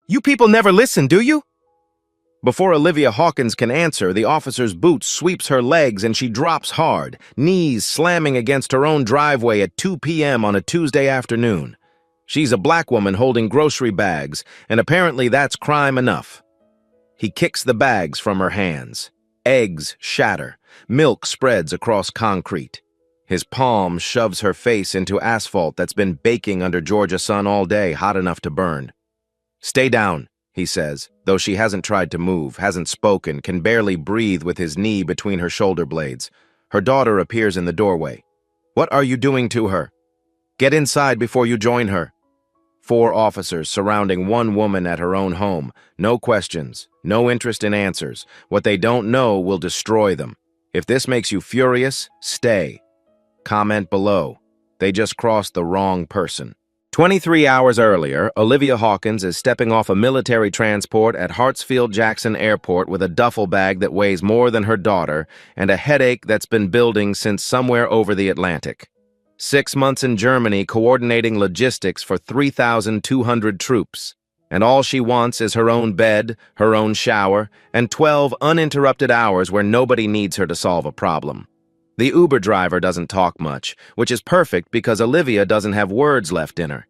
You people never listen, do you? Before Olivia Hawkins can answer, the officer's boot sweeps her legs and she drops hard, knees slamming against her own driveway at 2 p.m. on a Tuesday afternoon. She's a black woman holding grocery bags, and apparently that's crime enough. He kicks the bags from her hands. Eggs shatter. Milk spreads across concrete. His palm shoves her face into asphalt that's been baking under Georgia sun all day, hot enough to burn. "Stay down," he says, though she hasn't tried to move, hasn't spoken, can barely breathe with his knee between her shoulder blades. Her daughter appears in the doorway. "What are you doing to her? Get inside before you join her." 4 officers surrounding one woman at her own home. No questions, no interest in answers. What they don't know will destroy them. If this makes you furious, stay. Comment below. They just crossed the wrong person. 23 hours earlier, Olivia Hawkins is stepping off a military transport at Hartsfield-Jackson Airport with a duffel bag that weighs more than her daughter and a headache that's been building since somewhere over the Atlantic. 6 months in Germany coordinating logistics for 3,200 troops. And all she wants is her own bed, her own shower, and 12 uninterrupted hours where nobody needs her to solve a problem. The Uber driver doesn't talk much, which is perfect because Olivia doesn't have words left in her.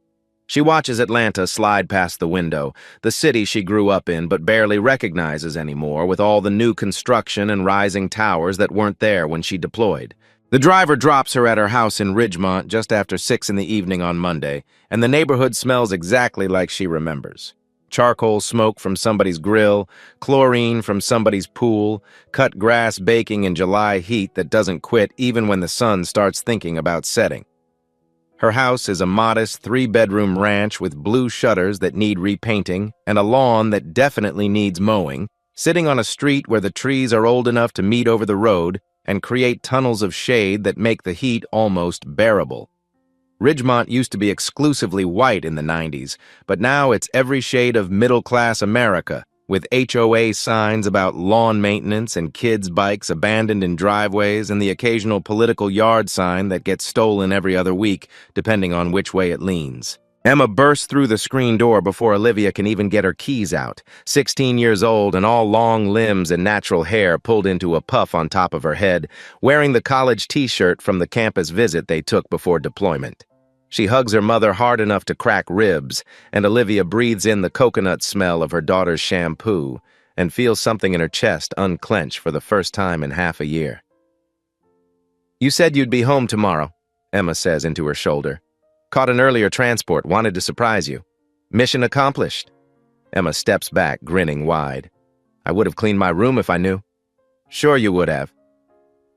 She watches Atlanta slide past the window, the city she grew up in but barely recognizes anymore, with all the new construction and rising towers that weren't there when she deployed. The driver drops her at her house in Ridgemont just after 6 in the evening on Monday, and the neighborhood smells exactly like she remembers. Charcoal smoke from somebody's grill, chlorine from somebody's pool, cut grass baking in July heat that doesn't quit even when the sun starts thinking about setting. Her house is a modest 3-bedroom ranch with blue shutters that need repainting and a lawn that definitely needs mowing, sitting on a street where the trees are old enough to meet over the road and create tunnels of shade that make the heat almost bearable. Ridgemont used to be exclusively white in the 90s, but now it's every shade of middle-class America, with HOA signs about lawn maintenance and kids' bikes abandoned in driveways and the occasional political yard sign that gets stolen every other week, depending on which way it leans. Emma bursts through the screen door before Olivia can even get her keys out, 16 years old and all long limbs and natural hair pulled into a puff on top of her head, wearing the college t-shirt from the campus visit they took before deployment. She hugs her mother hard enough to crack ribs, and Olivia breathes in the coconut smell of her daughter's shampoo and feels something in her chest unclench for the first time in half a year. "You said you'd be home tomorrow," Emma says into her shoulder. "Caught an earlier transport, wanted to surprise you. Mission accomplished." Emma steps back, grinning wide. "I would have cleaned my room if I knew." "Sure you would have."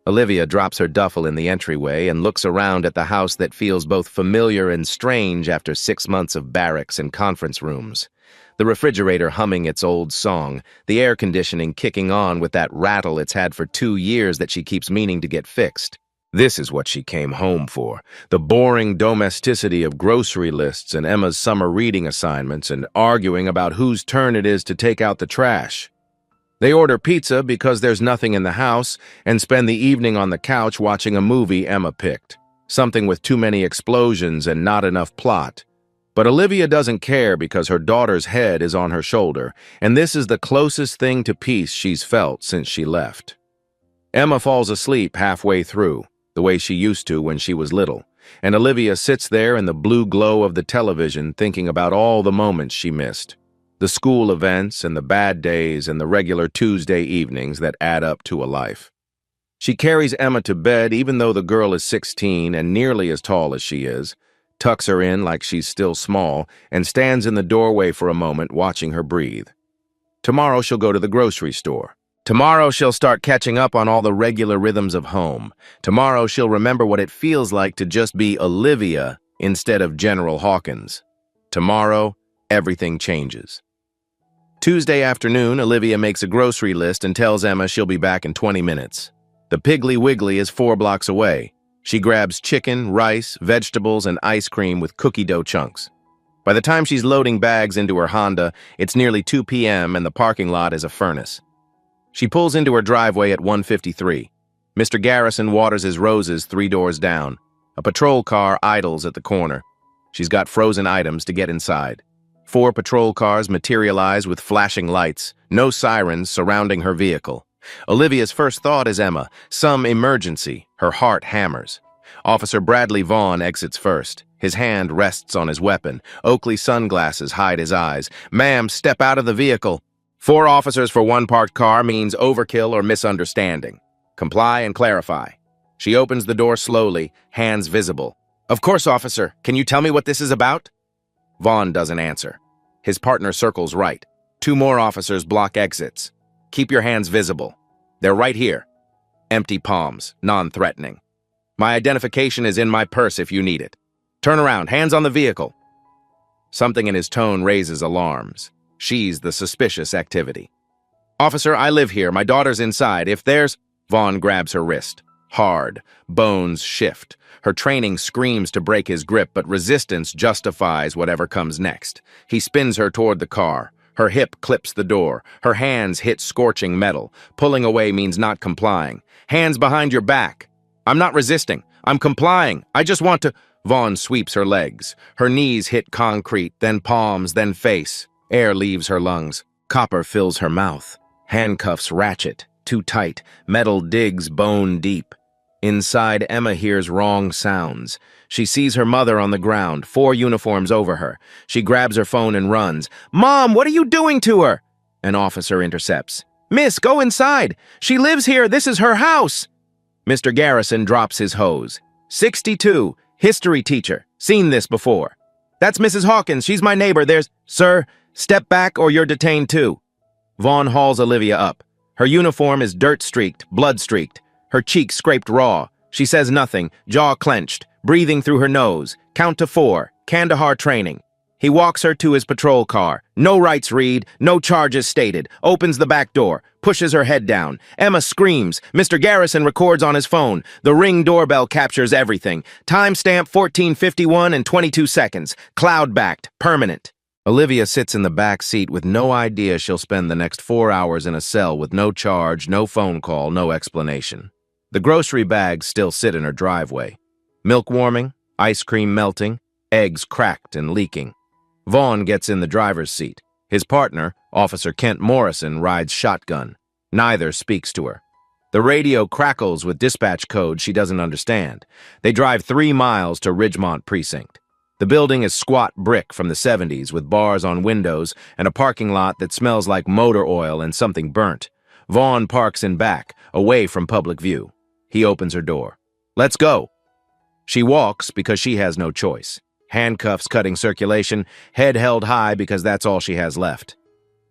Olivia drops her duffel in the entryway and looks around at the house that feels both familiar and strange after 6 months of barracks and conference rooms. The refrigerator humming its old song, the air conditioning kicking on with that rattle it's had for 2 years that she keeps meaning to get fixed. This is what she came home for, the boring domesticity of grocery lists and Emma's summer reading assignments and arguing about whose turn it is to take out the trash. They order pizza because there's nothing in the house and spend the evening on the couch watching a movie Emma picked, something with too many explosions and not enough plot. But Olivia doesn't care because her daughter's head is on her shoulder, and this is the closest thing to peace she's felt since she left. Emma falls asleep halfway through, the way she used to when she was little, and Olivia sits there in the blue glow of the television thinking about all the moments she missed. The school events and the bad days and the regular Tuesday evenings that add up to a life. She carries Emma to bed even though the girl is 16 and nearly as tall as she is, tucks her in like she's still small, and stands in the doorway for a moment watching her breathe. Tomorrow she'll go to the grocery store. Tomorrow she'll start catching up on all the regular rhythms of home. Tomorrow she'll remember what it feels like to just be Olivia instead of General Hawkins. Tomorrow, everything changes. Tuesday afternoon, Olivia makes a grocery list and tells Emma she'll be back in 20 minutes. The Piggly Wiggly is 4 blocks away. She grabs chicken, rice, vegetables, and ice cream with cookie dough chunks. By the time she's loading bags into her Honda, it's nearly 2 p.m. and the parking lot is a furnace. She pulls into her driveway at 1:53. Mr. Garrison waters his roses 3 doors down. A patrol car idles at the corner. She's got frozen items to get inside. 4 patrol cars materialize with flashing lights, no sirens surrounding her vehicle. Olivia's first thought is Emma, some emergency. Her heart hammers. Officer Bradley Vaughn exits first. His hand rests on his weapon. Oakley sunglasses hide his eyes. "Ma'am, step out of the vehicle." 4 officers for 1 parked car means overkill or misunderstanding. Comply and clarify. She opens the door slowly, hands visible. "Of course, officer. Can you tell me what this is about?" Vaughn doesn't answer. His partner circles right. 2 more officers block exits. "Keep your hands visible. They're right here." Empty palms, non-threatening. "My identification is in my purse if you need it. Turn around, hands on the vehicle." Something in his tone raises alarms. She's the suspicious activity. "Officer, I live here. My daughter's inside. If there's—" Vaughn grabs her wrist. Hard. Bones shift. Her training screams to break his grip, but resistance justifies whatever comes next. He spins her toward the car. Her hip clips the door. Her hands hit scorching metal. Pulling away means not complying. "Hands behind your back." "I'm not resisting. I'm complying. I just want to—" Vaughn sweeps her legs. Her knees hit concrete, then palms, then face. Air leaves her lungs. Copper fills her mouth. Handcuffs ratchet. Too tight. Metal digs bone deep. Inside, Emma hears wrong sounds. She sees her mother on the ground, 4 uniforms over her. She grabs her phone and runs. "Mom, what are you doing to her?" An officer intercepts. "Miss, go inside. She lives here. This is her house." Mr. Garrison drops his hose. 62, history teacher. Seen this before. "That's Mrs. Hawkins. She's my neighbor. There's—" "Sir, step back or you're detained too." Vaughn hauls Olivia up. Her uniform is dirt-streaked, blood-streaked. Her cheeks scraped raw. She says nothing, jaw clenched, breathing through her nose. Count to 4, Kandahar training. He walks her to his patrol car. No rights read, no charges stated. Opens the back door, pushes her head down. Emma screams. Mr. Garrison records on his phone. The Ring doorbell captures everything. Timestamp 14:51 and 22 seconds. Cloud-backed, permanent. Olivia sits in the back seat with no idea she'll spend the next 4 hours in a cell with no charge, no phone call, no explanation. The grocery bags still sit in her driveway. Milk warming, ice cream melting, eggs cracked and leaking. Vaughn gets in the driver's seat. His partner, Officer Kent Morrison, rides shotgun. Neither speaks to her. The radio crackles with dispatch code she doesn't understand. They drive 3 miles to Ridgemont Precinct. The building is squat brick from the 70s with bars on windows and a parking lot that smells like motor oil and something burnt. Vaughn parks in back, away from public view. He opens her door. "Let's go." She walks because she has no choice. Handcuffs cutting circulation, head held high because that's all she has left.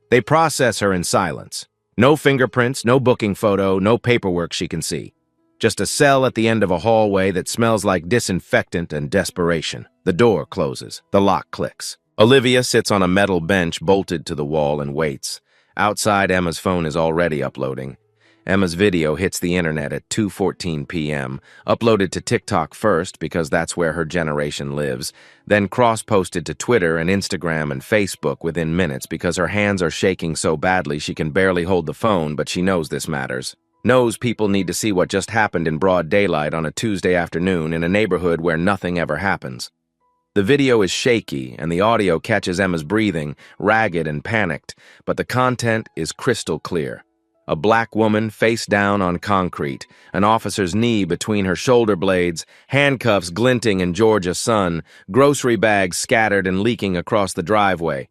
They process her in silence. No fingerprints, no booking photo, no paperwork she can see. Just a cell at the end of a hallway that smells like disinfectant and desperation. The door closes. The lock clicks. Olivia sits on a metal bench bolted to the wall and waits. Outside, Emma's phone is already uploading. Emma's video hits the internet at 2:14 p.m., uploaded to TikTok first because that's where her generation lives, then cross-posted to Twitter and Instagram and Facebook within minutes because her hands are shaking so badly she can barely hold the phone, but she knows this matters. Knows people need to see what just happened in broad daylight on a Tuesday afternoon in a neighborhood where nothing ever happens. The video is shaky, and the audio catches Emma's breathing, ragged and panicked, but the content is crystal clear. A black woman face down on concrete, an officer's knee between her shoulder blades, handcuffs glinting in Georgia sun, grocery bags scattered and leaking across the driveway.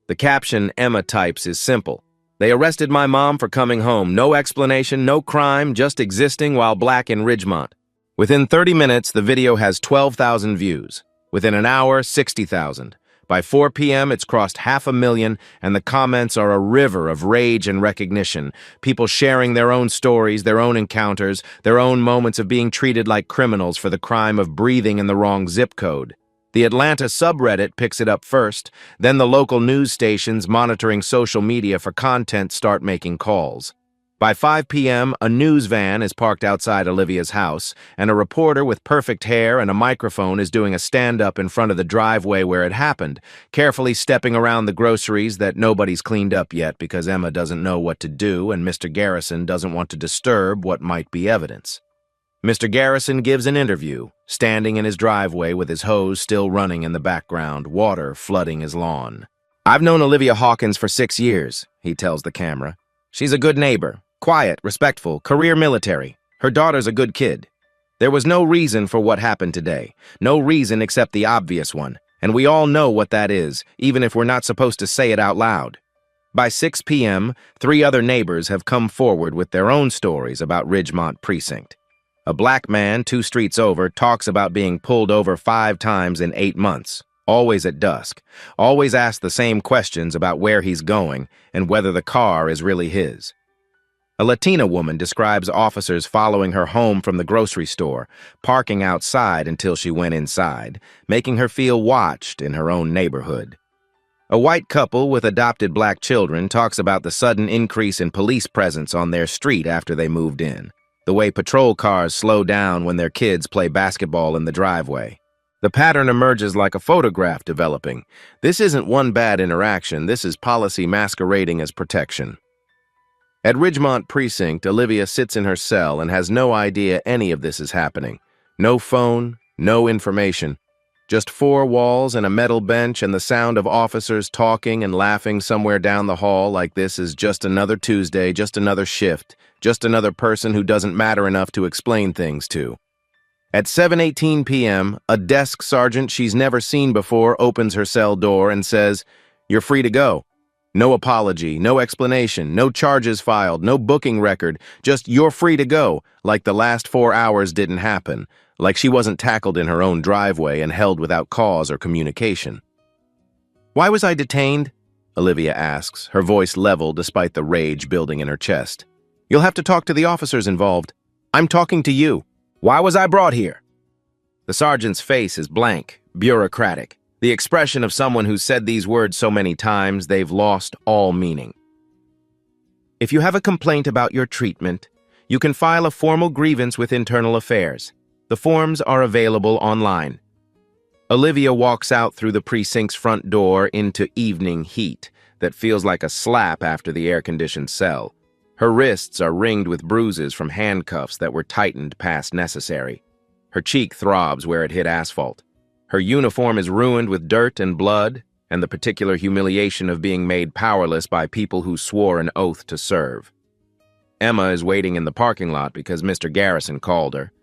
The caption Emma types is simple. "They arrested my mom for coming home. No explanation, no crime, just existing while black in Ridgemont." Within 30 minutes, the video has 12,000 views. Within an hour, 60,000. By 4 p.m., it's crossed 500,000, and the comments are a river of rage and recognition. People sharing their own stories, their own encounters, their own moments of being treated like criminals for the crime of breathing in the wrong zip code. The Atlanta subreddit picks it up first, then the local news stations monitoring social media for content start making calls. By 5 p.m., a news van is parked outside Olivia's house, and a reporter with perfect hair and a microphone is doing a stand-up in front of the driveway where it happened, carefully stepping around the groceries that nobody's cleaned up yet because Emma doesn't know what to do and Mr. Garrison doesn't want to disturb what might be evidence. Mr. Garrison gives an interview, standing in his driveway with his hose still running in the background, water flooding his lawn. "I've known Olivia Hawkins for 6 years," he tells the camera. "She's a good neighbor, quiet, respectful, career military. Her daughter's a good kid. There was no reason for what happened today. No reason except the obvious one, and we all know what that is, even if we're not supposed to say it out loud." By 6 p.m., 3 other neighbors have come forward with their own stories about Ridgemont Precinct. A black man 2 streets over talks about being pulled over 5 times in 8 months, always at dusk, always asks the same questions about where he's going and whether the car is really his. A Latina woman describes officers following her home from the grocery store, parking outside until she went inside, making her feel watched in her own neighborhood. A white couple with adopted black children talks about the sudden increase in police presence on their street after they moved in, the way patrol cars slow down when their kids play basketball in the driveway. The pattern emerges like a photograph developing. This isn't one bad interaction, this is policy masquerading as protection. At Ridgemont Precinct, Olivia sits in her cell and has no idea any of this is happening. No phone, no information. Just 4 walls and a metal bench and the sound of officers talking and laughing somewhere down the hall like this is just another Tuesday, just another shift, just another person who doesn't matter enough to explain things to. At 7:18 p.m., a desk sergeant she's never seen before opens her cell door and says, "You're free to go." No apology, no explanation, no charges filed, no booking record, just "you're free to go," like the last 4 hours didn't happen, like she wasn't tackled in her own driveway and held without cause or communication. "Why was I detained?" Olivia asks, her voice level despite the rage building in her chest. "You'll have to talk to the officers involved. I'm talking to you. Why was I brought here?" The sergeant's face is blank, bureaucratic, the expression of someone who's said these words so many times they've lost all meaning. "If you have a complaint about your treatment, you can file a formal grievance with Internal Affairs. The forms are available online." Olivia walks out through the precinct's front door into evening heat that feels like a slap after the air-conditioned cell. Her wrists are ringed with bruises from handcuffs that were tightened past necessary. Her cheek throbs where it hit asphalt. Her uniform is ruined with dirt and blood, and the particular humiliation of being made powerless by people who swore an oath to serve. Emma is waiting in the parking lot because Mr. Garrison called her,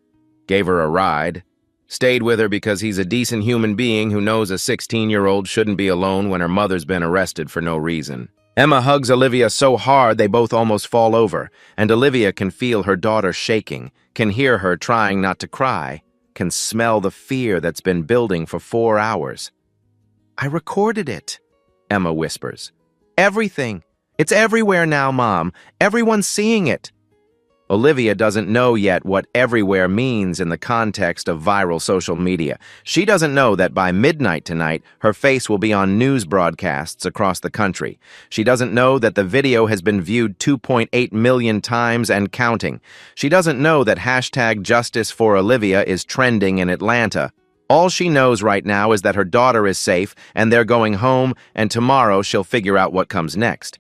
gave her a ride, stayed with her because he's a decent human being who knows a 16-year-old shouldn't be alone when her mother's been arrested for no reason. Emma hugs Olivia so hard they both almost fall over, and Olivia can feel her daughter shaking, can hear her trying not to cry, can smell the fear that's been building for 4 hours. "I recorded it," Emma whispers. "Everything. It's everywhere now, Mom. Everyone's seeing it." Olivia doesn't know yet what everywhere means in the context of viral social media. She doesn't know that by midnight tonight, her face will be on news broadcasts across the country. She doesn't know that the video has been viewed 2.8 million times and counting. She doesn't know that #JusticeForOlivia is trending in Atlanta. All she knows right now is that her daughter is safe and they're going home, and tomorrow she'll figure out what comes next.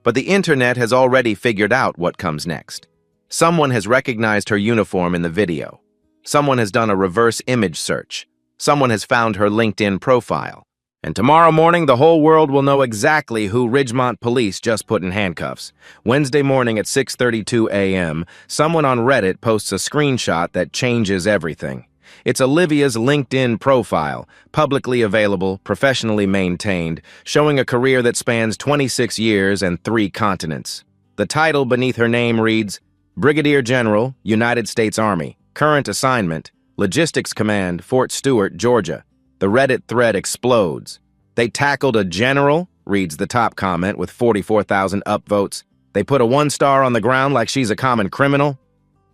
But the internet has already figured out what comes next. Someone has recognized her uniform in the video. Someone has done a reverse image search. Someone has found her LinkedIn profile. And tomorrow morning, the whole world will know exactly who Ridgemont police just put in handcuffs. Wednesday morning at 6:32 a.m., someone on Reddit posts a screenshot that changes everything. It's Olivia's LinkedIn profile, publicly available, professionally maintained, showing a career that spans 26 years and 3 continents. The title beneath her name reads, Brigadier General, United States Army. Current assignment, Logistics Command, Fort Stewart, Georgia. The Reddit thread explodes. "They tackled a general," reads the top comment with 44,000 upvotes. "They put a 1-star on the ground like she's a common criminal."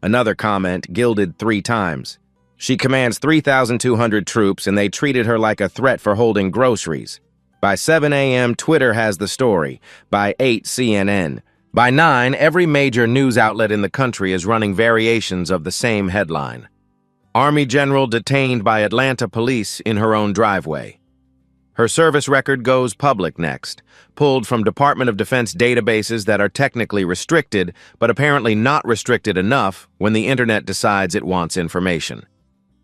Another comment gilded 3 times. "She commands 3,200 troops and they treated her like a threat for holding groceries." By 7 a.m., Twitter has the story. By 8, CNN. By 9, every major news outlet in the country is running variations of the same headline. Army General detained by Atlanta police in her own driveway. Her service record goes public next, pulled from Department of Defense databases that are technically restricted, but apparently not restricted enough when the internet decides it wants information.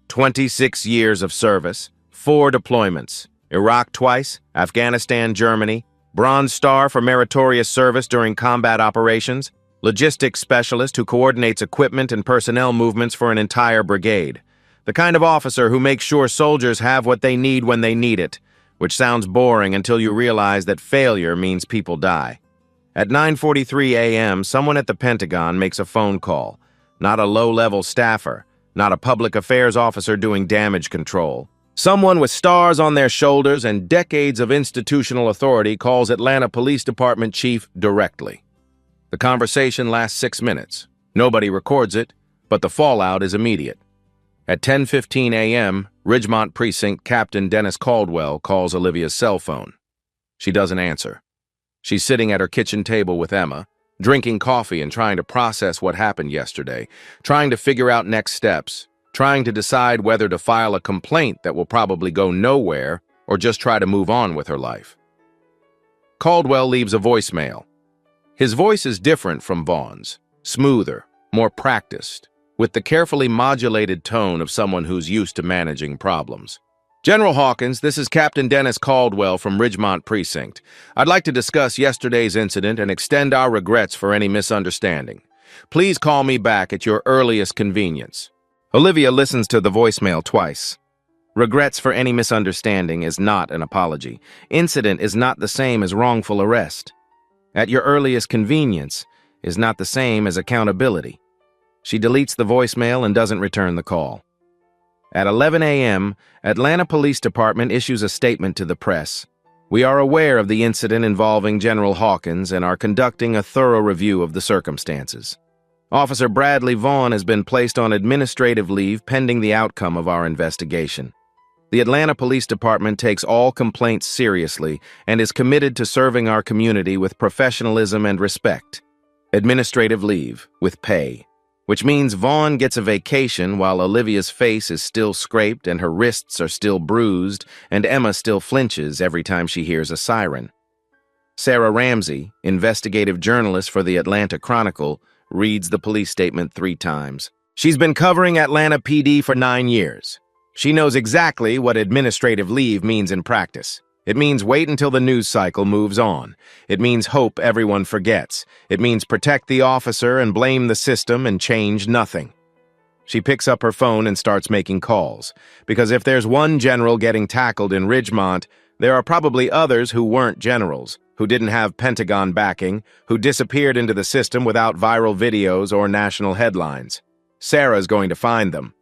26 years of service, 4 deployments, Iraq twice, Afghanistan, Germany, Bronze Star for meritorious service during combat operations, logistics specialist who coordinates equipment and personnel movements for an entire brigade. The kind of officer who makes sure soldiers have what they need when they need it, which sounds boring until you realize that failure means people die. At 9:43 a.m., someone at the Pentagon makes a phone call. Not a low-level staffer, not a public affairs officer doing damage control. Someone with stars on their shoulders and decades of institutional authority calls Atlanta Police Department chief directly. The conversation lasts 6 minutes. Nobody records it, but the fallout is immediate. At 10:15 a.m., Ridgemont Precinct Captain Dennis Caldwell calls Olivia's cell phone. She doesn't answer. She's sitting at her kitchen table with Emma, drinking coffee and trying to process what happened yesterday, trying to figure out next steps, trying to decide whether to file a complaint that will probably go nowhere or just try to move on with her life. Caldwell leaves a voicemail. His voice is different from Vaughn's, smoother, more practiced, with the carefully modulated tone of someone who's used to managing problems. General Hawkins, this is Captain Dennis Caldwell from Ridgemont Precinct. I'd like to discuss yesterday's incident and extend our regrets for any misunderstanding. Please call me back at your earliest convenience. Olivia listens to the voicemail twice. Regrets for any misunderstanding is not an apology. Incident is not the same as wrongful arrest. At your earliest convenience is not the same as accountability. She deletes the voicemail and doesn't return the call. At 11 a.m., Atlanta Police Department issues a statement to the press. We are aware of the incident involving General Hawkins and are conducting a thorough review of the circumstances. Officer Bradley Vaughn has been placed on administrative leave pending the outcome of our investigation. The Atlanta Police Department takes all complaints seriously and is committed to serving our community with professionalism and respect. Administrative leave with pay, which means Vaughn gets a vacation while Olivia's face is still scraped and her wrists are still bruised and Emma still flinches every time she hears a siren. Sarah Ramsey, investigative journalist for the Atlanta Chronicle, reads the police statement 3 times. She's been covering Atlanta PD for 9 years. She knows exactly what administrative leave means in practice. It means wait until the news cycle moves on. It means hope everyone forgets. It means protect the officer and blame the system and change nothing. She picks up her phone and starts making calls, because if there's one general getting tackled in Ridgemont, there are probably others who weren't generals, who didn't have Pentagon backing, who disappeared into the system without viral videos or national headlines. Sarah's going to find them.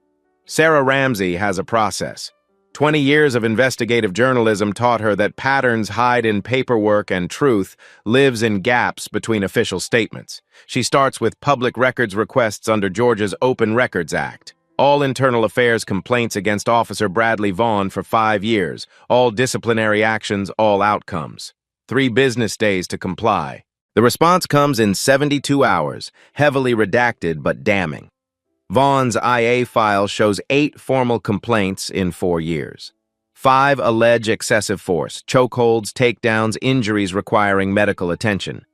Sarah Ramsey has a process. 20 years of investigative journalism taught her that patterns hide in paperwork and truth lives in gaps between official statements. She starts with public records requests under Georgia's Open Records Act. All internal affairs complaints against Officer Bradley Vaughn for 5 years. All disciplinary actions, all outcomes. 3 business days to comply. The response comes in 72 hours, heavily redacted but damning. Vaughn's IA file shows 8 formal complaints in 4 years. 5 allege excessive force, chokeholds, takedowns, injuries requiring medical attention.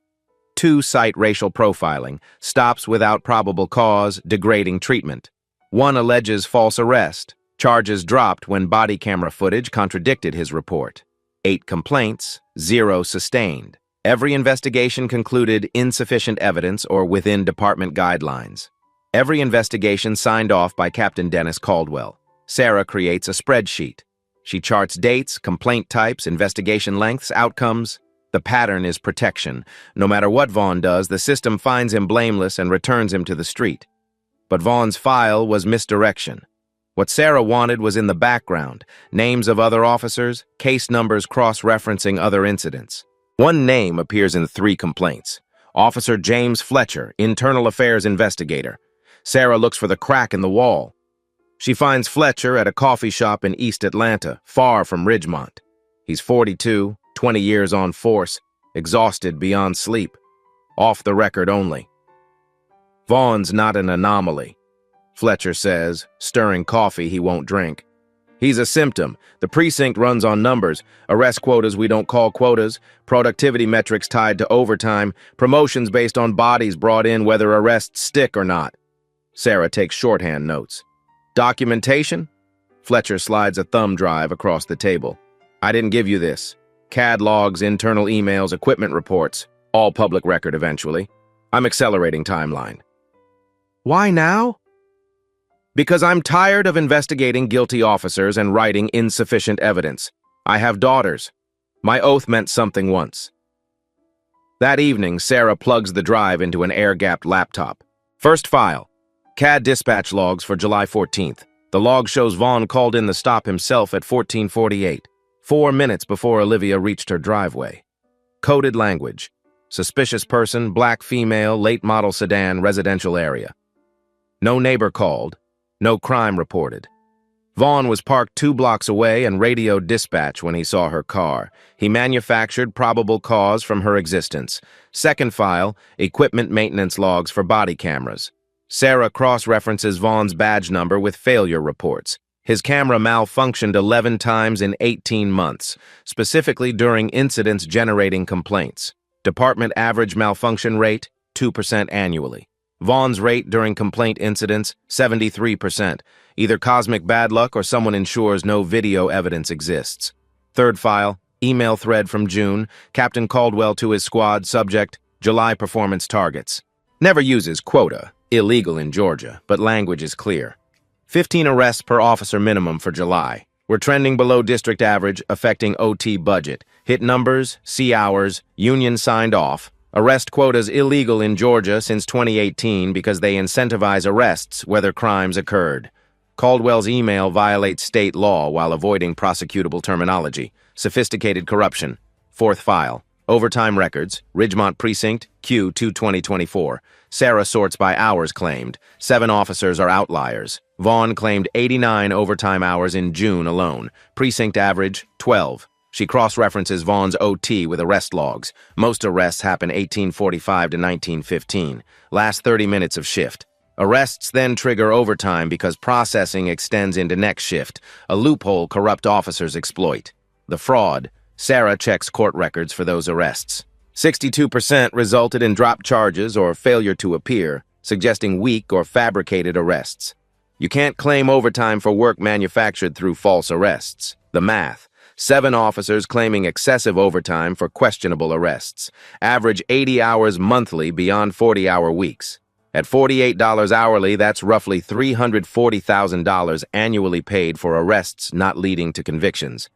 2 cite racial profiling, stops without probable cause, degrading treatment. 1 alleges false arrest, charges dropped when body camera footage contradicted his report. 8 complaints, 0 sustained. Every investigation concluded insufficient evidence or within department guidelines. Every investigation signed off by Captain Dennis Caldwell. Sarah creates a spreadsheet. She charts dates, complaint types, investigation lengths, outcomes. The pattern is protection. No matter what Vaughn does, the system finds him blameless and returns him to the street. But Vaughn's file was misdirection. What Sarah wanted was in the background, names of other officers, case numbers cross-referencing other incidents. 1 name appears in 3 complaints. Officer James Fletcher, Internal Affairs Investigator. Sarah looks for the crack in the wall. She finds Fletcher at a coffee shop in East Atlanta, far from Ridgemont. He's 42, 20 years on force, exhausted beyond sleep. Off the record only. Vaughn's not an anomaly, Fletcher says, stirring coffee he won't drink. He's a symptom. The precinct runs on numbers, arrest quotas we don't call quotas, productivity metrics tied to overtime, promotions based on bodies brought in whether arrests stick or not. Sarah takes shorthand notes. Documentation? Fletcher slides a thumb drive across the table. I didn't give you this. CAD logs, internal emails, equipment reports, all public record eventually. I'm accelerating timeline. Why now? Because I'm tired of investigating guilty officers and writing insufficient evidence. I have daughters. My oath meant something once. That evening, Sarah plugs the drive into an air-gapped laptop. First file, CAD dispatch logs for July 14th. The log shows Vaughn called in the stop himself at 14:48, 4 minutes before Olivia reached her driveway. Coded language. Suspicious person, black female, late model sedan, residential area. No neighbor called. No crime reported. Vaughn was parked 2 blocks away and radioed dispatch when he saw her car. He manufactured probable cause from her existence. Second file, equipment maintenance logs for body cameras. Sarah cross-references Vaughn's badge number with failure reports. His camera malfunctioned 11 times in 18 months, specifically during incidents generating complaints. Department average malfunction rate, 2% annually. Vaughn's rate during complaint incidents, 73%. Either cosmic bad luck or someone ensures no video evidence exists. Third file, email thread from June, Captain Caldwell to his squad, subject, July performance targets. Never uses quota, illegal in Georgia, but language is clear. 15 arrests per officer minimum for July. We're trending below district average, affecting OT budget. Hit numbers, see hours, union signed off. Arrest quotas illegal in Georgia since 2018 because they incentivize arrests whether crimes occurred. Caldwell's email violates state law while avoiding prosecutable terminology. Sophisticated corruption. Fourth file. Overtime records. Ridgemont Precinct, Q2 2024. Sarah sorts by hours claimed. 7 officers are outliers. Vaughn claimed 89 overtime hours in June alone. Precinct average, 12. She cross-references Vaughn's OT with arrest logs. Most arrests happen 1845 to 1915. Last 30 minutes of shift. Arrests then trigger overtime because processing extends into next shift, a loophole corrupt officers exploit. The fraud. Sarah checks court records for those arrests. 62% resulted in dropped charges or failure to appear, suggesting weak or fabricated arrests. You can't claim overtime for work manufactured through false arrests. The math. 7 officers claiming excessive overtime for questionable arrests. Average 80 hours monthly beyond 40-hour weeks. At $48 hourly, that's roughly $340,000 annually paid for arrests not leading to convictions.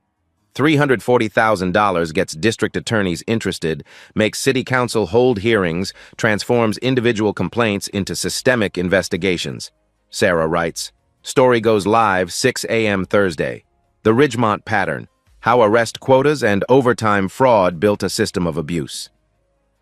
$340,000 gets district attorneys interested, makes city council hold hearings, transforms individual complaints into systemic investigations. Sarah writes, story goes live 6 a.m. Thursday. The Ridgemont pattern. How arrest quotas and overtime fraud built a system of abuse.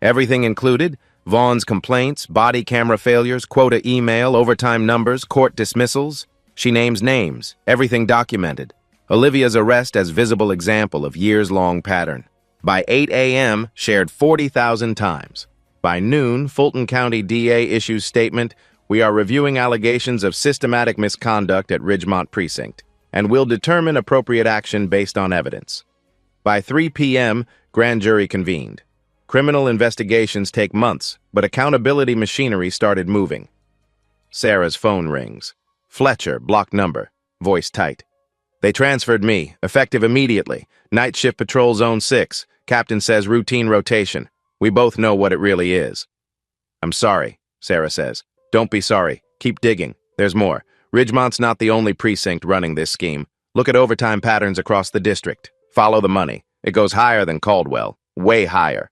Everything included, Vaughn's complaints, body camera failures, quota email, overtime numbers, court dismissals. She names names, everything documented. Olivia's arrest as visible example of years-long pattern. By 8 a.m., shared 40,000 times. By noon, Fulton County DA issues statement, we are reviewing allegations of systematic misconduct at Ridgemont Precinct, and will determine appropriate action based on evidence. By 3 p.m., grand jury convened. Criminal investigations take months, but accountability machinery started moving. Sarah's phone rings. Fletcher, block number, voice tight. They transferred me, effective immediately. Night shift patrol zone 6. Captain says routine rotation. We both know what it really is. I'm sorry, Sarah says. Don't be sorry. Keep digging. There's more. Ridgemont's not the only precinct running this scheme. Look at overtime patterns across the district. Follow the money. It goes higher than Caldwell. Way higher.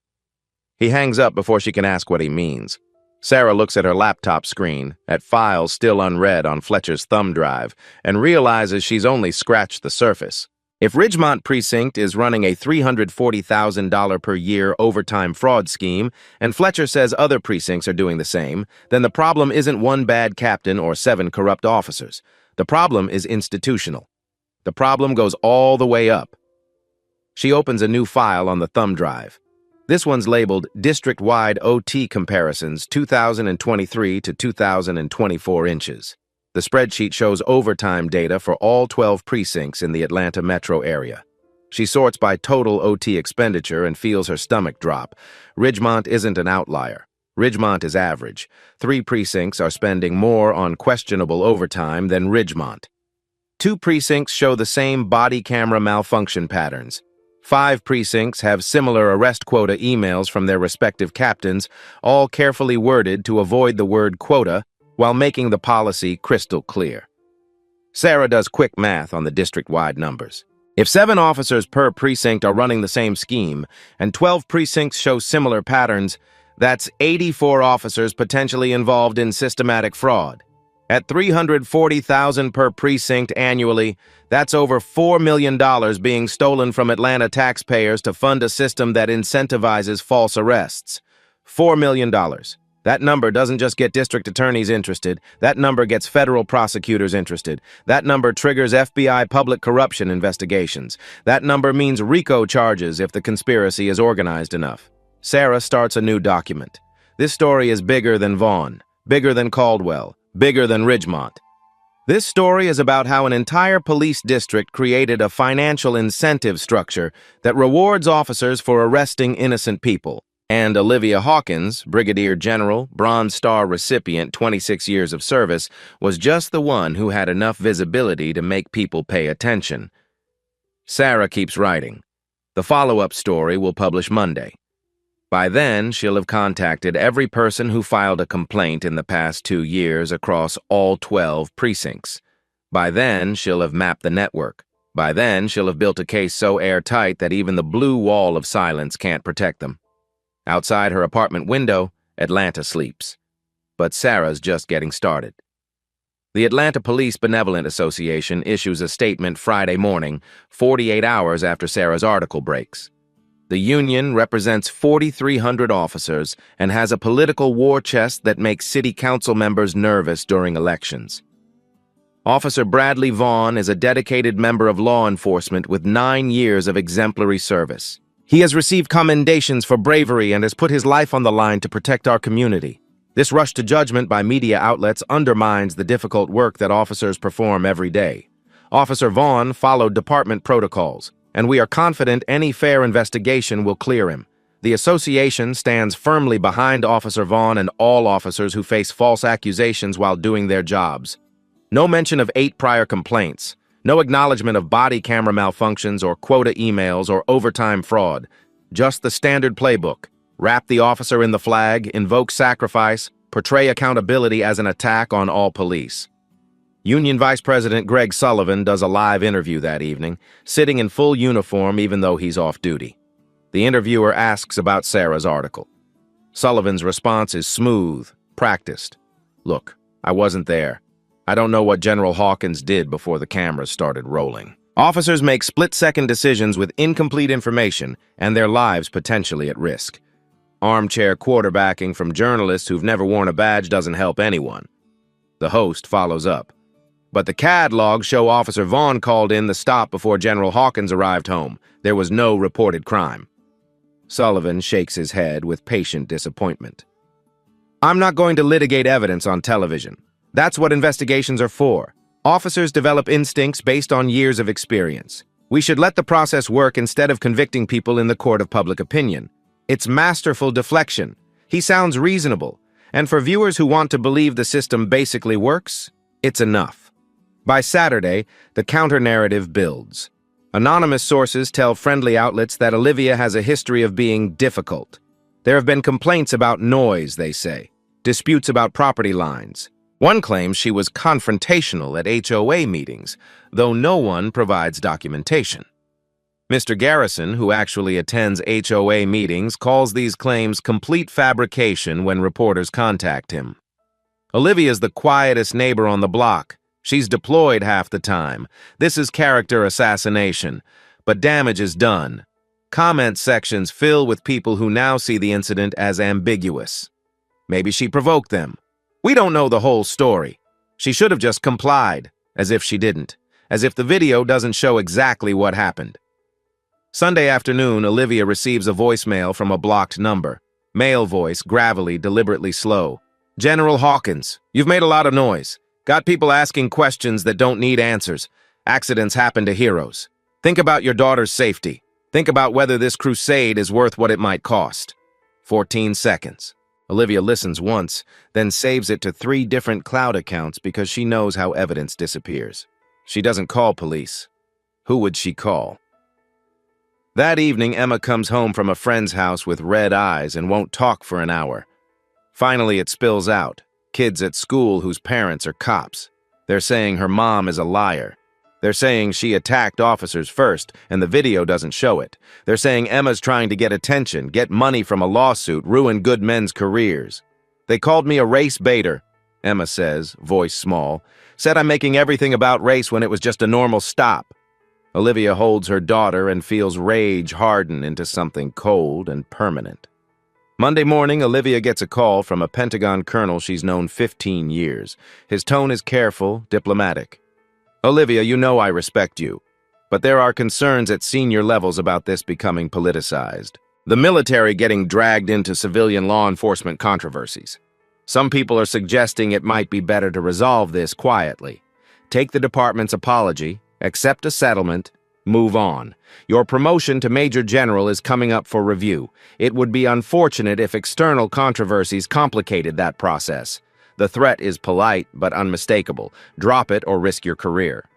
He hangs up before she can ask what he means. Sarah looks at her laptop screen, at files still unread on Fletcher's thumb drive, and realizes she's only scratched the surface. If Ridgemont Precinct is running a $340,000 per year overtime fraud scheme, and Fletcher says other precincts are doing the same, then the problem isn't one bad captain or 7 corrupt officers. The problem is institutional. The problem goes all the way up. She opens a new file on the thumb drive. This one's labeled District-Wide OT Comparisons 2023 to 2024 inches. The spreadsheet shows overtime data for all 12 precincts in the Atlanta metro area. She sorts by total OT expenditure and feels her stomach drop. Ridgemont isn't an outlier. Ridgemont is average. 3 precincts are spending more on questionable overtime than Ridgemont. 2 precincts show the same body camera malfunction patterns. 5 precincts have similar arrest quota emails from their respective captains, all carefully worded to avoid the word quota while making the policy crystal clear. Sarah does quick math on the district-wide numbers. If 7 officers per precinct are running the same scheme, and 12 precincts show similar patterns, that's 84 officers potentially involved in systematic fraud. At $340,000 per precinct annually, that's over $4 million being stolen from Atlanta taxpayers to fund a system that incentivizes false arrests. $4 million. That number doesn't just get district attorneys interested. That number gets federal prosecutors interested. That number triggers FBI public corruption investigations. That number means RICO charges if the conspiracy is organized enough. Sarah starts a new document. This story is bigger than Vaughn, bigger than Caldwell, bigger than Ridgemont. This story is about how an entire police district created a financial incentive structure that rewards officers for arresting innocent people. And Olivia Hawkins, Brigadier General, Bronze Star recipient, 26 years of service, was just the one who had enough visibility to make people pay attention. Sarah keeps writing. The follow-up story will publish Monday. By then, she'll have contacted every person who filed a complaint in the past 2 years across all 12 precincts. By then, she'll have mapped the network. By then, she'll have built a case so airtight that even the blue wall of silence can't protect them. Outside her apartment window, Atlanta sleeps. But Sarah's just getting started. The Atlanta Police Benevolent Association issues a statement Friday morning, 48 hours after Sarah's article breaks. The union represents 4,300 officers and has a political war chest that makes city council members nervous during elections. Officer Bradley Vaughn is a dedicated member of law enforcement with 9 years of exemplary service. He has received commendations for bravery and has put his life on the line to protect our community. This rush to judgment by media outlets undermines the difficult work that officers perform every day. Officer Vaughn followed department protocols, and we are confident any fair investigation will clear him. The association stands firmly behind Officer Vaughn and all officers who face false accusations while doing their jobs. No mention of 8 prior complaints. No acknowledgement of body camera malfunctions or quota emails or overtime fraud. Just the standard playbook. Wrap the officer in the flag, invoke sacrifice, portray accountability as an attack on all police. Union Vice President Greg Sullivan does a live interview that evening, sitting in full uniform even though he's off duty. The interviewer asks about Sarah's article. Sullivan's response is smooth, practiced. Look, I wasn't there. I don't know what General Hawkins did before the cameras started rolling. Officers make split-second decisions with incomplete information and their lives potentially at risk. Armchair quarterbacking from journalists who've never worn a badge doesn't help anyone. The host follows up. But the CAD logs show Officer Vaughn called in the stop before General Hawkins arrived home. There was no reported crime. Sullivan shakes his head with patient disappointment. I'm not going to litigate evidence on television. That's what investigations are for. Officers develop instincts based on years of experience. We should let the process work instead of convicting people in the court of public opinion. It's masterful deflection. He sounds reasonable. And for viewers who want to believe the system basically works, it's enough. By Saturday, the counter-narrative builds. Anonymous sources tell friendly outlets that Olivia has a history of being difficult. There have been complaints about noise, they say, disputes about property lines. One claims she was confrontational at HOA meetings, though no one provides documentation. Mr. Garrison, who actually attends HOA meetings, calls these claims complete fabrication when reporters contact him. Olivia's the quietest neighbor on the block. She's deployed half the time. This is character assassination, but damage is done. Comment sections fill with people who now see the incident as ambiguous. Maybe she provoked them. We don't know the whole story. She should have just complied, as if she didn't, as if the video doesn't show exactly what happened. Sunday afternoon, Olivia receives a voicemail from a blocked number. Male voice, gravelly, deliberately slow. General Hawkins, you've made a lot of noise. Got people asking questions that don't need answers. Accidents happen to heroes. Think about your daughter's safety. Think about whether this crusade is worth what it might cost. 14 seconds. Olivia listens once, then saves it to 3 different cloud accounts because she knows how evidence disappears. She doesn't call police. Who would she call? That evening, Emma comes home from a friend's house with red eyes and won't talk for an hour. Finally, it spills out. Kids at school whose parents are cops. They're saying her mom is a liar. They're saying she attacked officers first, and the video doesn't show it. They're saying Emma's trying to get attention, get money from a lawsuit, ruin good men's careers. They called me a race baiter, Emma says, voice small. Said I'm making everything about race when it was just a normal stop. Olivia holds her daughter and feels rage harden into something cold and permanent. Monday morning, Olivia gets a call from a Pentagon colonel she's known 15 years. His tone is careful, diplomatic. Olivia, you know I respect you, but there are concerns at senior levels about this becoming politicized. The military getting dragged into civilian law enforcement controversies. Some people are suggesting it might be better to resolve this quietly. Take the department's apology, accept a settlement, move on. Your promotion to Major General is coming up for review. It would be unfortunate if external controversies complicated that process. The threat is polite but unmistakable. Drop it or risk your career.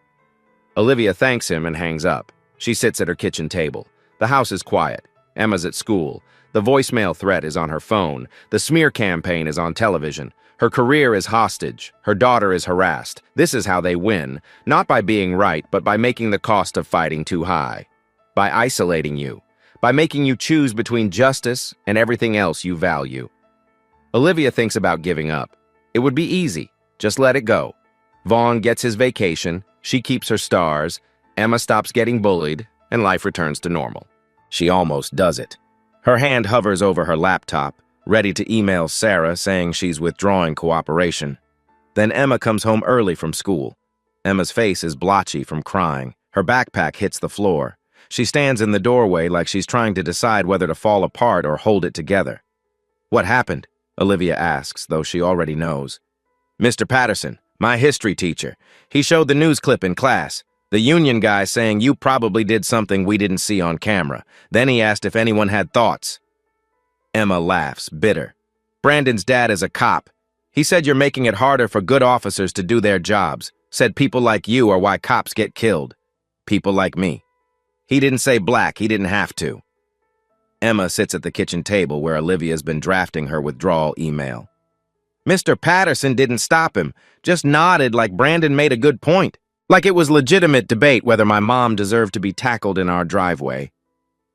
Olivia thanks him and hangs up. She sits at her kitchen table. The house is quiet. Emma's at school. The voicemail threat is on her phone. The smear campaign is on television. Her career is hostage. Her daughter is harassed. This is how they win, not by being right, but by making the cost of fighting too high. By isolating you. By making you choose between justice and everything else you value. Olivia thinks about giving up. It would be easy. Just let it go. Vaughn gets his vacation. She keeps her stars. Emma stops getting bullied, and life returns to normal. She almost does it. Her hand hovers over her laptop, ready to email Sarah saying she's withdrawing cooperation. Then Emma comes home early from school. Emma's face is blotchy from crying. Her backpack hits the floor. She stands in the doorway like she's trying to decide whether to fall apart or hold it together. What happened? Olivia asks, though she already knows. Mr. Patterson, my history teacher. He showed the news clip in class. The union guy saying you probably did something we didn't see on camera. Then he asked if anyone had thoughts. Emma laughs, bitter. Brandon's dad is a cop. He said you're making it harder for good officers to do their jobs. Said people like you are why cops get killed. People like me. He didn't say black, he didn't have to. Emma sits at the kitchen table where Olivia's been drafting her withdrawal email. Mr. Patterson didn't stop him, just nodded like Brandon made a good point. Like it was legitimate debate whether my mom deserved to be tackled in our driveway.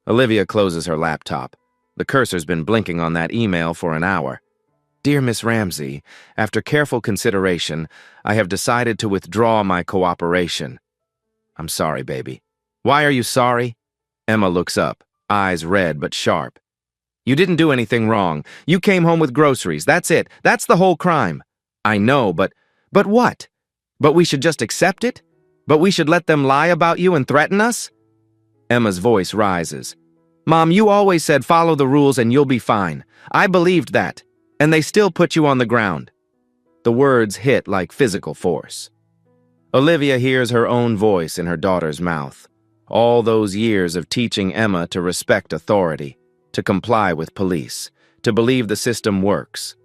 Olivia closes her laptop. The cursor's been blinking on that email for an hour. Dear Miss Ramsey, after careful consideration, I have decided to withdraw my cooperation. I'm sorry, baby. Why are you sorry? Emma looks up, eyes red but sharp. You didn't do anything wrong. You came home with groceries. That's it. That's the whole crime. I know, but what? But we should just accept it? But we should let them lie about you and threaten us? Emma's voice rises. Mom, you always said follow the rules and you'll be fine. I believed that. And they still put you on the ground. The words hit like physical force. Olivia hears her own voice in her daughter's mouth. All those years of teaching Emma to respect authority, to comply with police, to believe the system works.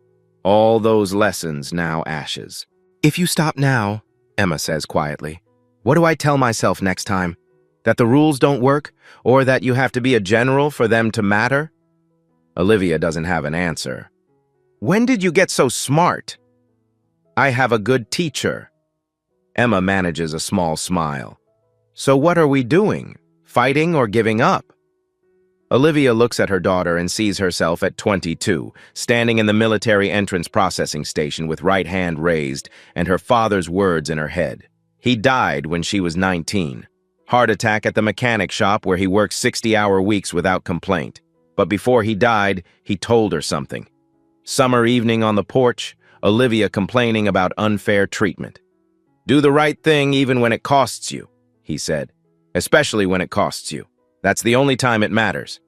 All those lessons now ashes. If you stop now, Emma says quietly, what do I tell myself next time? That the rules don't work, or that you have to be a general for them to matter? Olivia doesn't have an answer. When did you get so smart? I have a good teacher. Emma manages a small smile. So what are we doing? Fighting or giving up? Olivia looks at her daughter and sees herself at 22, standing in the military entrance processing station with right hand raised and her father's words in her head. He died when she was 19. Heart attack at the mechanic shop where he worked 60-hour weeks without complaint. But before he died, he told her something. Summer evening on the porch, Olivia complaining about unfair treatment. Do the right thing even when it costs you, he said. Especially when it costs you. That's the only time it matters.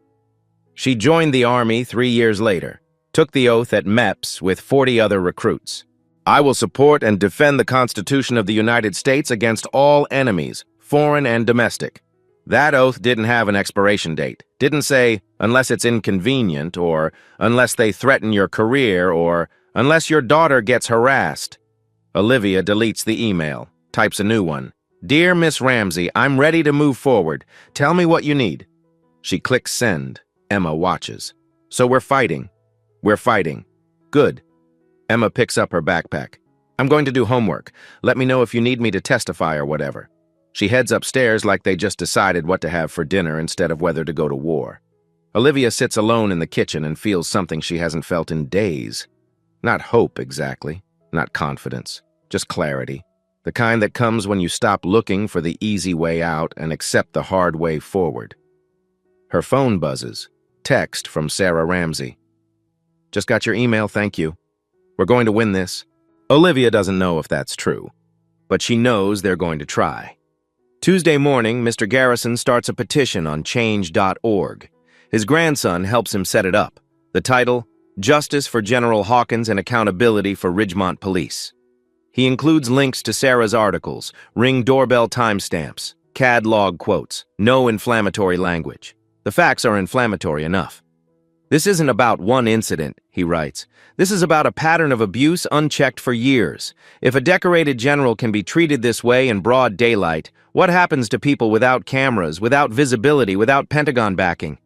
She joined the Army 3 years later, took the oath at MEPS with 40 other recruits. I will support and defend the Constitution of the United States against all enemies, foreign and domestic. That oath didn't have an expiration date. Didn't say, unless it's inconvenient, or unless they threaten your career, or unless your daughter gets harassed. Olivia deletes the email, types a new one. Dear Miss Ramsey, I'm ready to move forward. Tell me what you need. She clicks send. Emma watches. So we're fighting. We're fighting. Good. Emma picks up her backpack. I'm going to do homework. Let me know if you need me to testify or whatever. She heads upstairs like they just decided what to have for dinner instead of whether to go to war. Olivia sits alone in the kitchen and feels something she hasn't felt in days. Not hope, exactly. Not confidence. Just clarity. The kind that comes when you stop looking for the easy way out and accept the hard way forward. Her phone buzzes. Text from Sarah Ramsey. Just got your email, thank you. We're going to win this. Olivia doesn't know if that's true, but she knows they're going to try. Tuesday morning, Mr. Garrison starts a petition on change.org. His grandson helps him set it up. The title, Justice for General Hawkins and Accountability for Ridgemont Police. He includes links to Sarah's articles, Ring doorbell timestamps, CAD log quotes, no inflammatory language. The facts are inflammatory enough. This isn't about one incident, he writes. This is about a pattern of abuse unchecked for years. If a decorated general can be treated this way in broad daylight, what happens to people without cameras, without visibility, without Pentagon backing?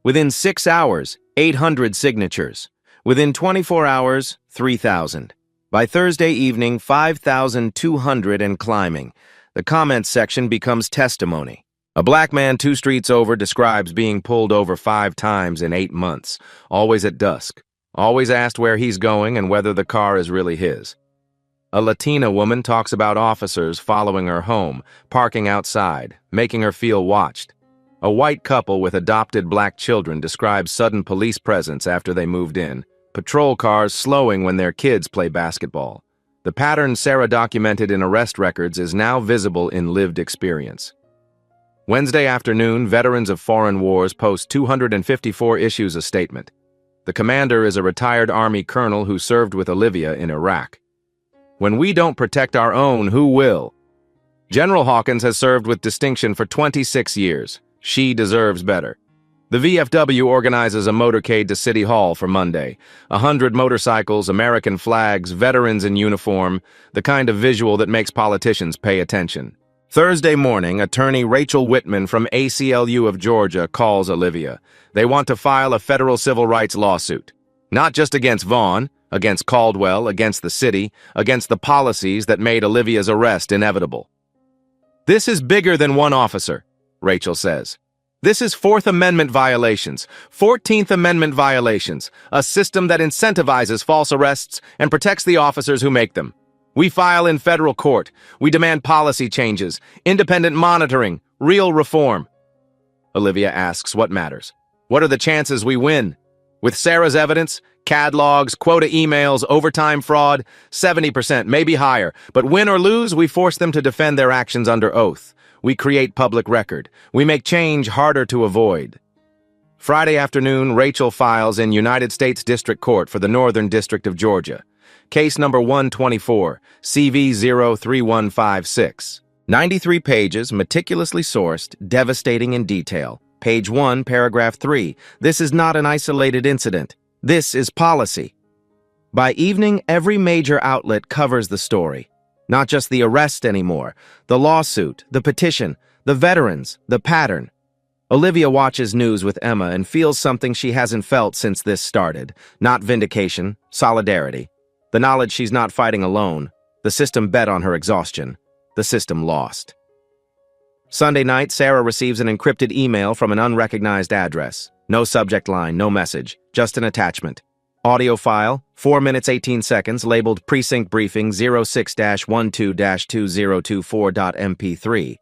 Within 6 hours, 800 signatures. Within 24 hours, 3,000. By Thursday evening, 5,200 and climbing. The comments section becomes testimony. A black man 2 streets over describes being pulled over 5 times in 8 months, always at dusk, always asked where he's going and whether the car is really his. A Latina woman talks about officers following her home, parking outside, making her feel watched. A white couple with adopted black children describes sudden police presence after they moved in, patrol cars slowing when their kids play basketball. The pattern Sarah documented in arrest records is now visible in lived experience. Wednesday afternoon, veterans of foreign wars post 254 issues a statement. The commander is a retired Army colonel who served with Olivia in Iraq. When we don't protect our own, who will? General Hawkins has served with distinction for 26 years. She deserves better. The VFW organizes a motorcade to City Hall for Monday. 100 motorcycles, American flags, veterans in uniform, the kind of visual that makes politicians pay attention. Thursday morning, attorney Rachel Whitman from ACLU of Georgia calls Olivia. They want to file a federal civil rights lawsuit. Not just against Vaughn, against Caldwell, against the city, against the policies that made Olivia's arrest inevitable. This is bigger than one officer, Rachel says. This is Fourth Amendment violations, 14th Amendment violations, a system that incentivizes false arrests and protects the officers who make them. We file in federal court. We demand policy changes, independent monitoring, real reform. Olivia asks what matters. What are the chances we win? With Sarah's evidence, CAD logs, quota emails, overtime fraud, 70%, maybe higher. But win or lose, we force them to defend their actions under oath. We create public record. We make change harder to avoid. Friday afternoon, Rachel files in United States District Court for the Northern District of Georgia. Case number 124, CV03156. 93 pages, meticulously sourced, devastating in detail. Page 1, paragraph 3. This is not an isolated incident. This is policy. By evening, every major outlet covers the story. Not just the arrest anymore. The lawsuit, the petition, the veterans, the pattern. Olivia watches news with Emma and feels something she hasn't felt since this started. Not vindication, solidarity. The knowledge she's not fighting alone. The system bet on her exhaustion. The system lost. Sunday night, Sarah receives an encrypted email from an unrecognized address. No subject line, no message, just an attachment. Audio file, 4 minutes 18 seconds, labeled Precinct Briefing 06-12-2024.mp3.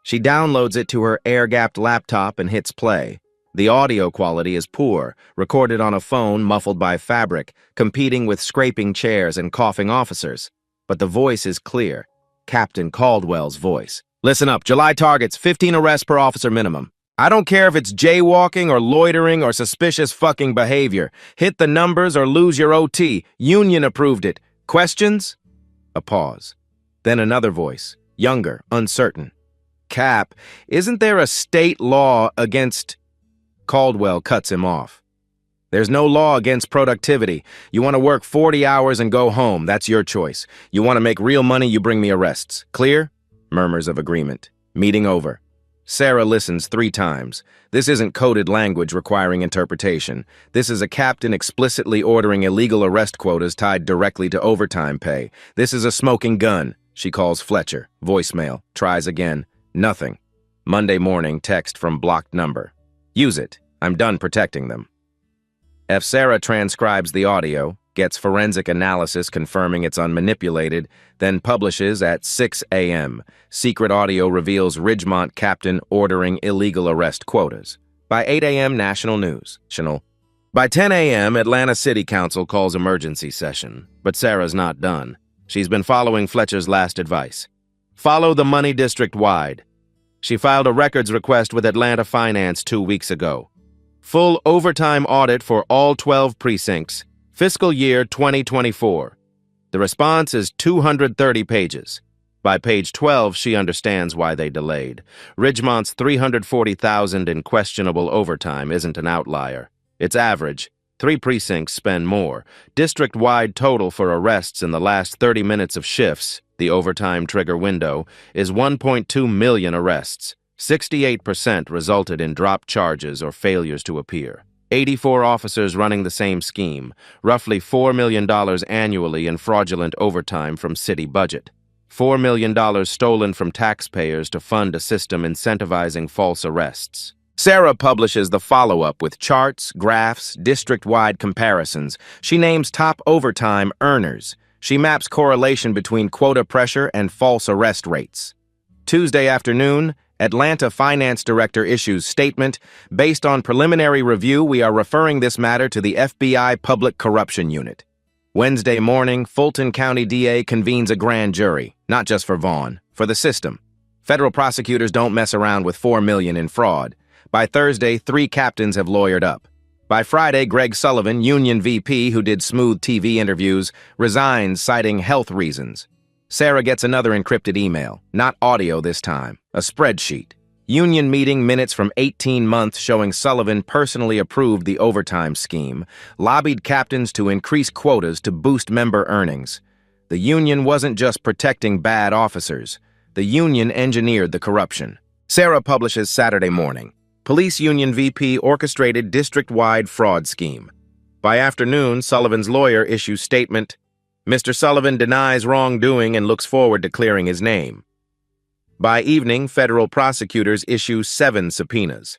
She downloads it to her air-gapped laptop and hits play. The audio quality is poor, recorded on a phone muffled by fabric, competing with scraping chairs and coughing officers. But the voice is clear. Captain Caldwell's voice. Listen up, July targets, 15 arrests per officer minimum. I don't care if it's jaywalking or loitering or suspicious fucking behavior. Hit the numbers or lose your OT. Union approved it. Questions? A pause. Then another voice, younger, uncertain. Cap, isn't there a state law against... Caldwell cuts him off. There's no law against productivity. You want to work 40 hours and go home, that's your choice. You want to make real money, you bring me arrests. Clear? Murmurs of agreement. Meeting over. Sarah listens 3 times. This isn't coded language requiring interpretation. This is a captain explicitly ordering illegal arrest quotas tied directly to overtime pay. This is a smoking gun. She calls Fletcher. Voicemail. Tries again. Nothing. Monday morning, text from blocked number. Use it. I'm done protecting them. If Sarah transcribes the audio, gets forensic analysis confirming it's unmanipulated, then publishes at 6 a.m. Secret audio reveals Ridgemont captain ordering illegal arrest quotas. By 8 a.m. national news. By 10 a.m. Atlanta City Council calls emergency session. But Sarah's not done. She's been following Fletcher's last advice. Follow the money district-wide. She filed a records request with Atlanta Finance 2 weeks ago. Full overtime audit for all 12 precincts. Fiscal year 2024. The response is 230 pages. By page 12, she understands why they delayed. Ridgemont's $340,000 in questionable overtime isn't an outlier. It's average. 3 precincts spend more. District-wide total for arrests in the last 30 minutes of shifts, the overtime trigger window, is 1.2 million arrests. 68% resulted in dropped charges or failures to appear. 84 officers running the same scheme, roughly $4 million annually in fraudulent overtime from city budget. $4 million stolen from taxpayers to fund a system incentivizing false arrests. Sarah publishes the follow-up with charts, graphs, district-wide comparisons. She names top overtime earners. She maps correlation between quota pressure and false arrest rates. Tuesday afternoon, Atlanta Finance Director issues statement, based on preliminary review, we are referring this matter to the FBI Public Corruption Unit. Wednesday morning, Fulton County DA convenes a grand jury, not just for Vaughn, for the system. Federal prosecutors don't mess around with $4 million in fraud. By Thursday, 3 captains have lawyered up. By Friday, Greg Sullivan, union VP who did smooth TV interviews, resigns citing health reasons. Sarah gets another encrypted email, not audio this time, a spreadsheet. Union meeting minutes from 18 months showing Sullivan personally approved the overtime scheme, lobbied captains to increase quotas to boost member earnings. The union wasn't just protecting bad officers. The union engineered the corruption. Sarah publishes Saturday morning. Police union VP orchestrated district-wide fraud scheme. By afternoon, Sullivan's lawyer issues statement, Mr. Sullivan denies wrongdoing and looks forward to clearing his name. By evening, federal prosecutors issue 7 subpoenas.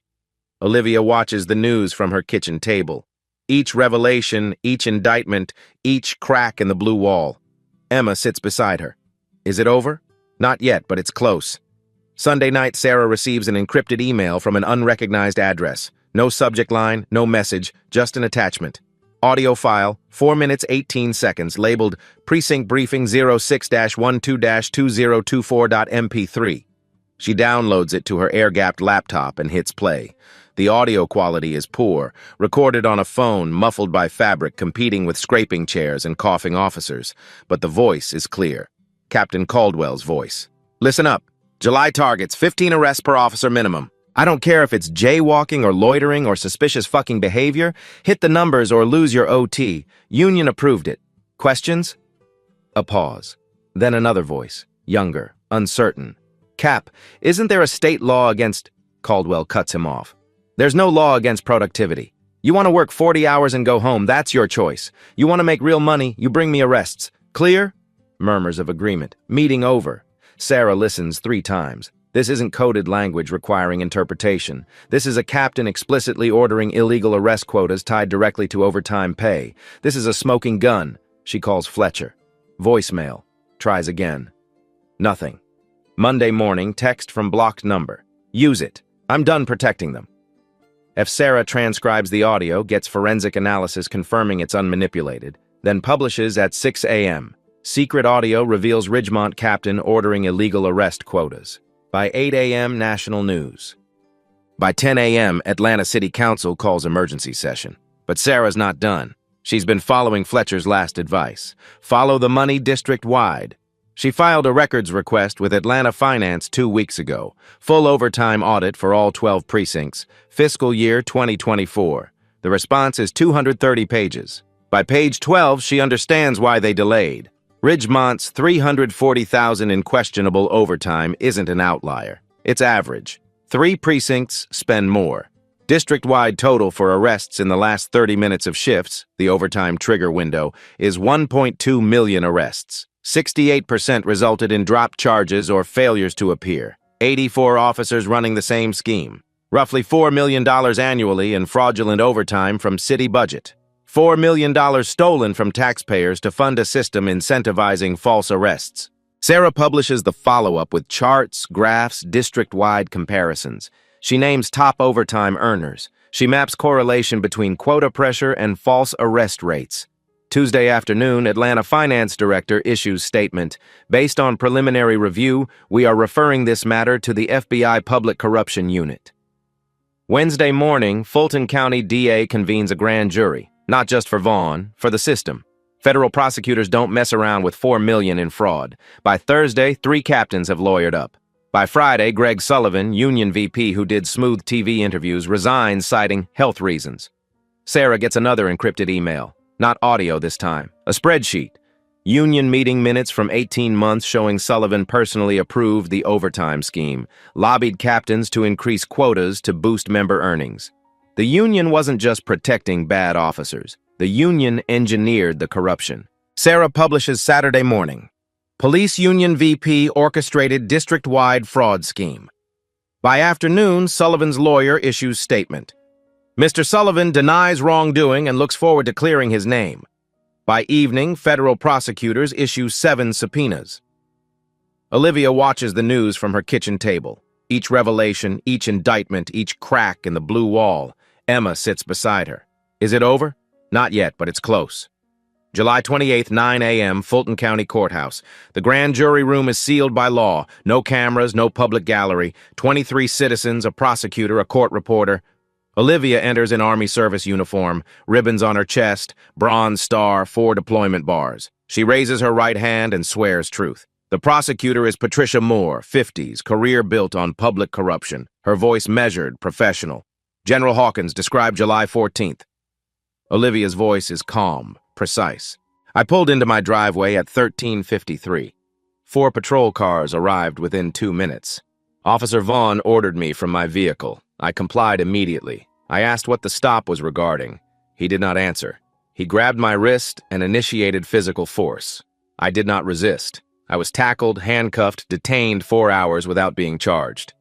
Olivia watches the news from her kitchen table. Each revelation, each indictment, each crack in the blue wall. Emma sits beside her. Is it over? Not yet, but it's close. Sunday night, Sarah receives an encrypted email from an unrecognized address. No subject line, no message, just an attachment. Audio file, 4 minutes 18 seconds, labeled Precinct Briefing 06-12-2024.mp3. She downloads it to her air-gapped laptop and hits play. The audio quality is poor, recorded on a phone muffled by fabric competing with scraping chairs and coughing officers. But the voice is clear. Captain Caldwell's voice. Listen up. July targets, 15 arrests per officer minimum. I don't care if it's jaywalking or loitering or suspicious fucking behavior. Hit the numbers or lose your OT. Union approved it. Questions? A pause. Then another voice, younger, uncertain. Cap, isn't there a state law against... Caldwell cuts him off. There's no law against productivity. You want to work 40 hours and go home, that's your choice. You want to make real money, you bring me arrests. Clear? Murmurs of agreement. Meeting over. Sarah listens 3 times. This isn't coded language requiring interpretation. This is a captain explicitly ordering illegal arrest quotas tied directly to overtime pay. This is a smoking gun. She calls Fletcher. Voicemail. Tries again. Nothing. Monday morning, text from blocked number. Use it. I'm done protecting them. If Sarah transcribes the audio, gets forensic analysis confirming it's unmanipulated, then publishes at 6 a.m. Secret audio reveals Ridgemont captain ordering illegal arrest quotas. By 8 a.m. national news. By 10 a.m. Atlanta City Council calls emergency session. But Sarah's not done. She's been following Fletcher's last advice. Follow the money district-wide. She filed a records request with Atlanta Finance 2 weeks ago. Full overtime audit for all 12 precincts. Fiscal year 2024. The response is 230 pages. By page 12, she understands why they delayed. Ridgemont's 340,000 in questionable overtime isn't an outlier. It's average. 3 precincts spend more. District-wide total for arrests in the last 30 minutes of shifts, the overtime trigger window, is 1.2 million arrests. 68% resulted in dropped charges or failures to appear. 84 officers running the same scheme. Roughly $4 million annually in fraudulent overtime from city budget. $4 million stolen from taxpayers to fund a system incentivizing false arrests. Sarah publishes the follow-up with charts, graphs, district-wide comparisons. She names top overtime earners. She maps correlation between quota pressure and false arrest rates. Tuesday afternoon, Atlanta Finance Director issues statement. Based on preliminary review, we are referring this matter to the FBI Public Corruption Unit. Wednesday morning, Fulton County DA convenes a grand jury. Not just for Vaughn, for the system. Federal prosecutors don't mess around with $4 million in fraud. By Thursday, 3 captains have lawyered up. By Friday, Greg Sullivan, union VP who did smooth TV interviews, resigns citing health reasons. Sarah gets another encrypted email. Not audio this time. A spreadsheet. Union meeting minutes from 18 months showing Sullivan personally approved the overtime scheme, lobbied captains to increase quotas to boost member earnings. The union wasn't just protecting bad officers. The union engineered the corruption. Sarah publishes Saturday morning. Police Union VP orchestrated district-wide fraud scheme. By afternoon, Sullivan's lawyer issues statement. Mr. Sullivan denies wrongdoing and looks forward to clearing his name. By evening, federal prosecutors issue 7 subpoenas. Olivia watches the news from her kitchen table. Each revelation, each indictment, each crack in the blue wall. Emma sits beside her. Is it over? Not yet, but it's close. July 28th, 9 a.m., Fulton County Courthouse. The grand jury room is sealed by law. No cameras, no public gallery. 23 citizens, a prosecutor, a court reporter. Olivia enters in Army service uniform, ribbons on her chest, bronze star, 4 deployment bars. She raises her right hand and swears truth. The prosecutor is Patricia Moore, 50s, career built on public corruption. Her voice measured, professional. General Hawkins, described July 14th. Olivia's voice is calm, precise. I pulled into my driveway at 13:53. 4 patrol cars arrived within 2 minutes. Officer Vaughn ordered me from my vehicle. I complied immediately. I asked what the stop was regarding. He did not answer. He grabbed my wrist and initiated physical force. I did not resist. I was tackled, handcuffed, detained 4 hours without being charged.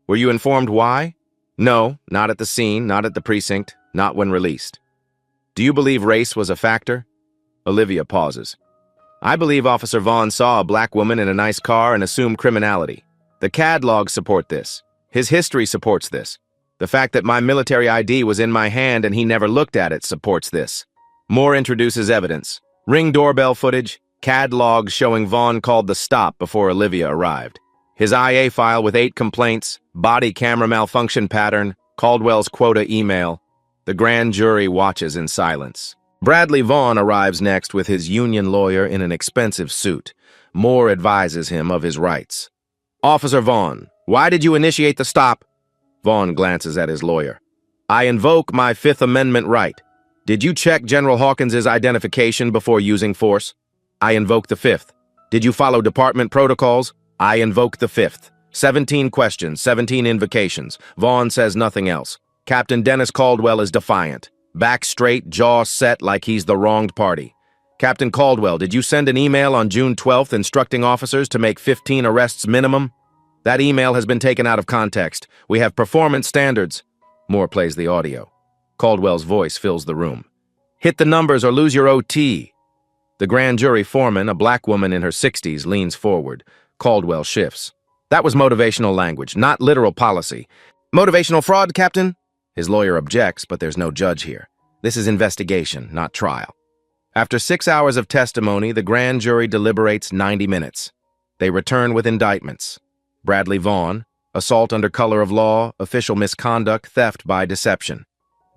Were you informed why? No, not at the scene, not at the precinct, not when released. Do you believe race was a factor? Olivia pauses. I believe Officer Vaughn saw a black woman in a nice car and assumed criminality. The CAD logs support this. His history supports this. The fact that my military ID was in my hand and he never looked at it supports this. Moore introduces evidence. Ring doorbell footage, CAD logs showing Vaughn called the stop before Olivia arrived. His IA file with 8 complaints, body camera malfunction pattern, Caldwell's quota email. The grand jury watches in silence. Bradley Vaughn arrives next with his union lawyer in an expensive suit. Moore advises him of his rights. Officer Vaughn, why did you initiate the stop? Vaughn glances at his lawyer. I invoke my Fifth Amendment right. Did you check General Hawkins's identification before using force? I invoke the Fifth. Did you follow department protocols? I invoke the Fifth. 17 questions, 17 invocations. Vaughn says nothing else. Captain Dennis Caldwell is defiant. Back straight, jaw set like he's the wronged party. Captain Caldwell, did you send an email on June 12th instructing officers to make 15 arrests minimum? That email has been taken out of context. We have performance standards. Moore plays the audio. Caldwell's voice fills the room. Hit the numbers or lose your OT. The grand jury foreman, a black woman in her 60s, leans forward. Caldwell shifts. That was motivational language, not literal policy. Motivational fraud, Captain? His lawyer objects, but there's no judge here. This is investigation, not trial. After 6 hours of testimony, the grand jury deliberates 90 minutes. They return with indictments. Bradley Vaughn, assault under color of law, official misconduct, theft by deception.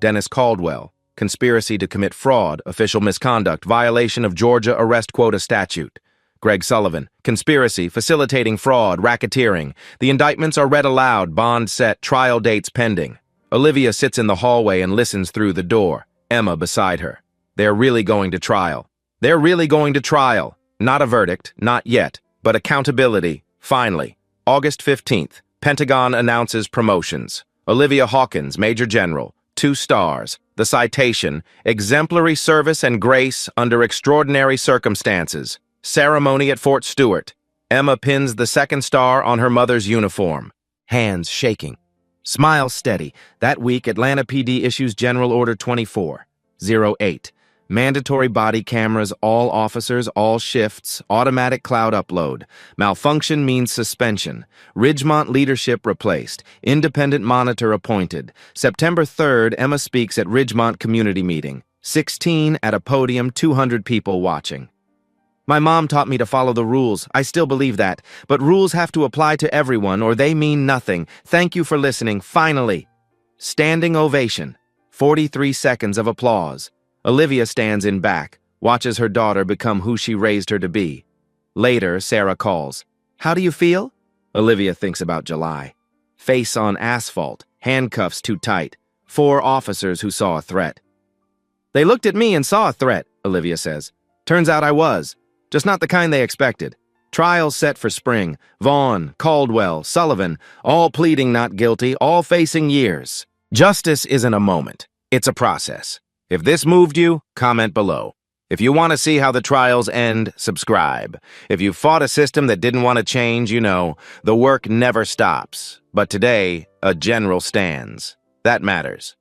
Dennis Caldwell, conspiracy to commit fraud, official misconduct, violation of Georgia arrest quota statute. Greg Sullivan, conspiracy, facilitating fraud, racketeering. The indictments are read aloud, bond set, trial dates pending. Olivia sits in the hallway and listens through the door, Emma beside her. They're really going to trial. They're really going to trial. Not a verdict, not yet, but accountability, finally. August 15th, Pentagon announces promotions. Olivia Hawkins, Major General, 2 stars. The citation, exemplary service and grace under extraordinary circumstances. Ceremony at Fort Stewart. Emma pins the 2nd star on her mother's uniform. Hands shaking. Smile steady. That week, Atlanta PD issues General Order 2408. Mandatory body cameras, all officers, all shifts, automatic cloud upload. Malfunction means suspension. Ridgemont leadership replaced. Independent monitor appointed. September 3rd, Emma speaks at Ridgemont community meeting. 16 at a podium, 200 people watching. My mom taught me to follow the rules. I still believe that. But rules have to apply to everyone or they mean nothing. Thank you for listening. Finally. Standing ovation. 43 seconds of applause. Olivia stands in back, watches her daughter become who she raised her to be. Later, Sarah calls. How do you feel? Olivia thinks about July. Face on asphalt, handcuffs too tight. 4 officers who saw a threat. They looked at me and saw a threat, Olivia says. Turns out I was. Just not the kind they expected. Trials set for spring. Vaughn, Caldwell, Sullivan, all pleading not guilty, all facing years. Justice isn't a moment. It's a process. If this moved you, comment below. If you want to see how the trials end, subscribe. If you fought a system that didn't want to change, you know, the work never stops. But today, a general stands. That matters.